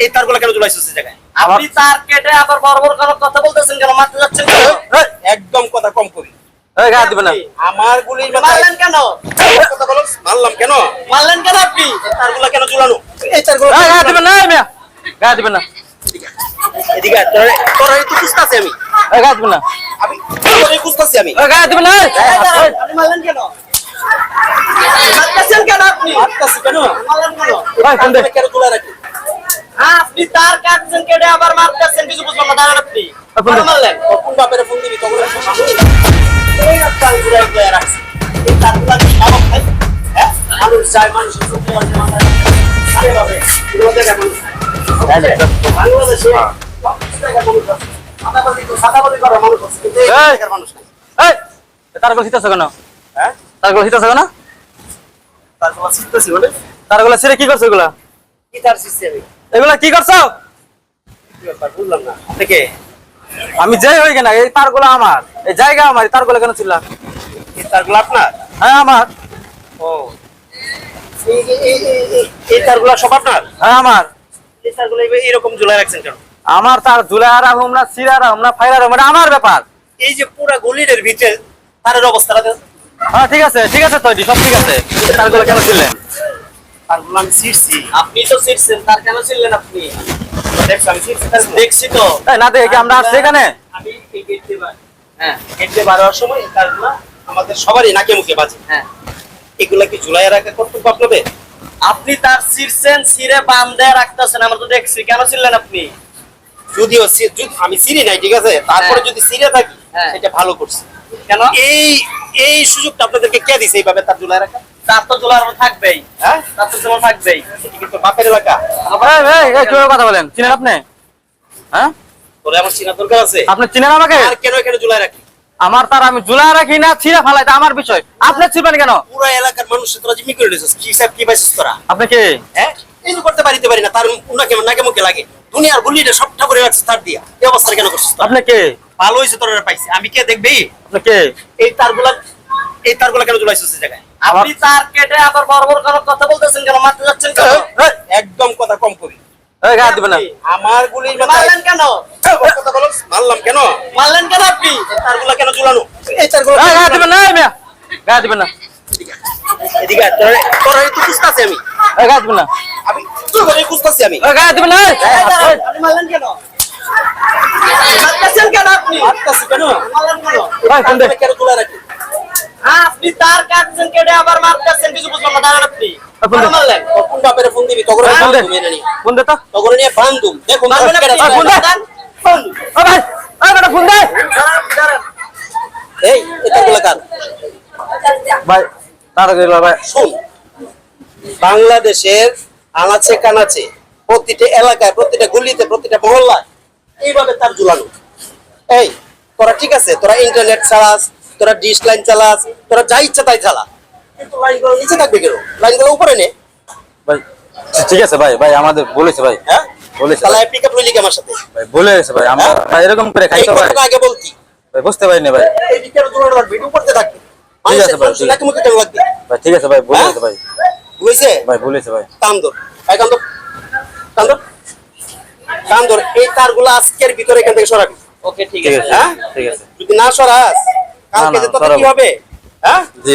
এই তারগুলো কেন ঝুলাইছিস এই জায়গায়? আপনি তার কেটে আবার বড় বড় কথা বলতেছেন কেন? মারতে যাচ্ছেন কেন? একদম কথা কম করি। এই গায়ে দিবেন না। আমার গুলির মাথায় মারলেন কেন? কথা বলো। মারলাম কেন? মারলেন কেন আপনি? এই তারগুলো কেন ঝুলানো? এই তারগুলো এই গায়ে দিবেন না, এই মিয়া গায়ে দিবেন না। এদিকে আয়, তোরা একটু খুঁজতাছি আমি। এই গায়ে দিবেন না। আমি তোরে খুঁজতাছি আমি। এই গায়ে দিবেন না। আপনি মারলেন কেন? মারতেছেন কেন আপনি? মারতাছি কেন? মারলেন কেন? ভাই কোন তারগুলো কেন ঝুলাই রাখি? হ্যাঁ, আপনি তার কাটছেন কেটে আবার মারতেছেন, কিছু বুঝলাম না। দাঁড়ান আপনি। কেন মারলেন? কোন বাপের ফোন দিবি তখন এই তার ঘুরাই ঘুরাই রাখছি। এই তারগুলো কি খারাপ ভাই? হ্যাঁ, মানুষ যায়, মানুষের চোখে আসে মাথায়। আরে বাবা, এগুলো দেখে মানুষ। বাংলাদেশে সাদাবাজি করা মানুষ আছে, কিন্তু এই জায়গার মানুষ নাই। এই তারগুলো হিতাছ কেন? হ্যাঁ, তারগুলো হিতাছ কেন? তারগুলো শিখতেছি বলে তারগুলো ছিঁড়ে কি করছো এগুলা? কি তার শিখছি আমি? এগুলা কি করছো? কি ব্যাপার বুঝলাম না। থেকে আমি যাই হই কেনা, এই তারগুলো আমার, এই জায়গা আমার, এই তারগুলো কেন ছিল? এই তারগুলো আপনার? হ্যাঁ আমার। ও, এই তারগুলো সব আপনার? হ্যাঁ আমার। এই তারগুলো এরকম ঝুলাই রাখছেন কেন? আমার তার ঝুলা রাখুম না, চিরা রাখুম না, ফাইরা রাখুম, এটা আমার ব্যাপার। এই যে পুরা গলির ভিতরে তারের অবস্থাটা দেখো। হ্যাঁ ঠিক আছে তো, সব ঠিক আছে। এই তারগুলো কেন ছিলেন? তারগুলো আমি ছিঁড়ছি। আপনি তো শিখছেন, তার কেন ছিলেন আপনি? দেখছো আমি ছিঁড়ছি তারগুলো? দেখছি তো। এই না দেখে কি আমরা আসছি এখানে? আমি এই গেট দিয়ে হ্যাঁ, গেট দিয়ে বার হওয়ার সময় এই তারগুলো আমাদের সবারই নাকে মুখে বাজে। হ্যাঁ, এগুলা কি ঝুলাই রাখা কর্তব্য আপনাদের? আপনি তার ছিঁড়ছেন, ছিঁড়ে বান্ধে রাখতেছেন, আমরা তো দেখছি। কেন ছিলেন আপনি? যদিও আমি ছিঁড়ি নাই, ঠিক আছে, তারপরে যদি ছিঁড়ে থাকি হ্যাঁ। সেটা ভালো করছি। কেন? এই এই সুযোগটা আপনাদেরকে কে দিছে এইভাবে তার ঝুলাই রাখা? তার তো জোলার থাকবেই। হ্যাঁ, তার তো জোলা থাকবেই। এটি কিন্তু বাপের এলাকা। এই কিভাবে কথা বলেন? চিনেন আপনি? হ্যাঁ, তোরে আমার চিনা দরকার আছে? আপনি চিনেন আমাকে? আর কেন এখানে ঝুলাই রাখি? আমার তার আমি ঝুলা রাখি না, ছিঁড়া ফালাই, এটা আমার বিষয়। আপনি ছিড়বেন কেন? পুরো এলাকার মানুষের তোরা জিম্মি করে দিয়েছিস। কি সাহেব, কি পাইছিস তোরা? আপনি কে? হ্যাঁ, এই যে করতে পারি না, তার উনাকে নাকে মুখে লাগে। দুনিয়ার গুলিটা সবটা করে রাখছিস তার দিয়া। এই অবস্থা কেন করছিস তোরা? আপনি কে? ভালো হয়েছে তোরা পাইছি। আমি কে দেখবি? আপনি কে? এই তারগুলা কেন ঝুলাইছিস এই জায়গায়? আপনি তার কেটে আবার বড় বড় কথা বলতেছেন কেন? মারতে যাচ্ছেন কেন? একদম কথা কম করি। এই গায়ে দিবেন না। আমার গুলির মাথায় মারলেন কেন? কথা বলো। মারলাম কেন? মারলেন কেন আপনি? এই তারগুলা কেন ঝুলানো? এই তারগুলো এই গায়ে দিবেন না, এই মিয়া গায়ে দিবেন না। এদিকে আয়, তোরা একটু খুঁজতাছি আমি। এই গায়ে দিবেন না। আমি তোরে খুঁজতাছি আমি। এই গায়ে দিবেন না। আপনি মারলেন কেন? মারতেছেন কেন আপনি? মারতাছি কেন? মারলেন কেন? ভাই কোন তারগুলা কেন ঝুলাই রাখি? হ্যাঁ, আপনি তার কাটছেন কেটে আবার মারতেছেন, কিছু বুঝলাম না। দাঁড়ান আপনি। কেন মারলেন? কোন বাপের ফোন দিবি তখন ফোন দে। মেনে নিয়ে ফোন দে তো। তখন নিয়ে বান্ধুম। দেখুন মারবেন আপনি? ফোন দে। দাঁড়ান। ও ভাই, এই বেটা ফোন দে। দাঁড়ান। এই তারগুলা কার? ভাই তার গেল ভাই। শুন, বাংলাদেশের আনাচে কানাচে প্রতিটা এলাকায়, প্রতিটা গলিতে, প্রতিটা মহল্লায় এইভাবে তার ঝুলানো। এই তোরা ঠিক আছে, তোরা ইন্টারনেট চালাস, তোরা ডিশ লাইন চালাস, তোরা যা ইচ্ছা তাই চালা, কিন্তু লাইনগুলো নিচে থাকবে কেন? লাইনগুলো উপরে নে। ভাই ঠিক আছে ভাই, ভাই আমাদের বলেছে ভাই। হ্যাঁ, বলেছে তাহলে ভাই। পিক আপ হইলি কি আমার সাথে? ভাই বলেছে ভাই, আমরা ভাই এরকম করে খাই এই তো ভাই। কথাটা আগে বলতি। ভাই বুঝতে পারিনি ভাই। এই দিকের ঝুলানো রাখবি, এটা উপরতে থাকবে। ঠিক আছে ভাই, মানুষের নাকি মুখে কেন লাগবে? ভাই ঠিক আছে ভাই, বলেছে ভাই। বুঝছে? ভাই বলেছে ভাই। কান ধর, এই কান ধর, কান ধর, কান ধর। এই তারগুলো আজকের ভিতরে এখান থেকে সরাবি। ওকে, ঠিক ঠিক আছে। আছে, হ্যাঁ? ঠিক আছে। যদি না সরাস কালকে না, যে তোর সরাবো। কি হবে? হ্যাঁ, জি।